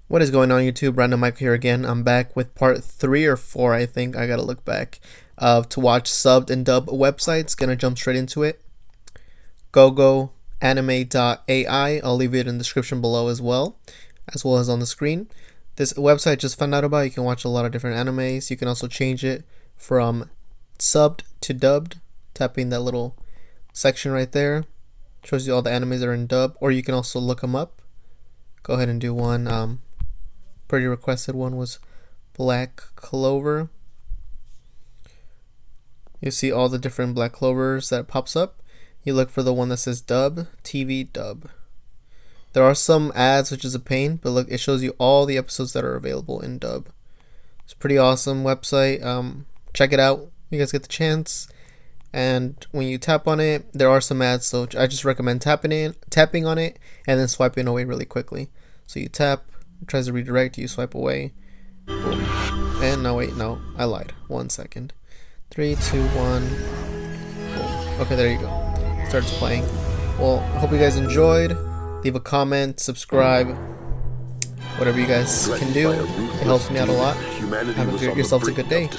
What is going on YouTube? Random Mike here again. I'm back with part 3 or 4, I think. I gotta look back. To watch subbed and dubbed websites. Gonna jump straight into it. gogoanime.ai. I'll leave it in the description below as well as on the screen. This website I just found out about. You can watch a lot of different animes. You can also change it from subbed to dubbed. Tapping that little section right there. Shows you all the animes that are in dub. Or you can also look them up. Go ahead and do one. Pretty requested one was Black Clover. You see all the different Black Clovers that pops up. You look for the one that says dub, TV dub. There are some ads, which is a pain, but look, it shows you all the episodes that are available in dub. It's a pretty awesome website. Check it out. You guys get the chance. And when you tap on it, there are some ads, so I just recommend tapping on it and then swiping away really quickly. So you tap, it tries to redirect, you swipe away, boom. And no, wait, no, I lied. 1 second. 3, 2, 1, boom. Okay, there you go. Starts playing. Well, I hope you guys enjoyed. Leave a comment, subscribe, whatever you guys can do. It helps me out a lot. Have yourselves a good day.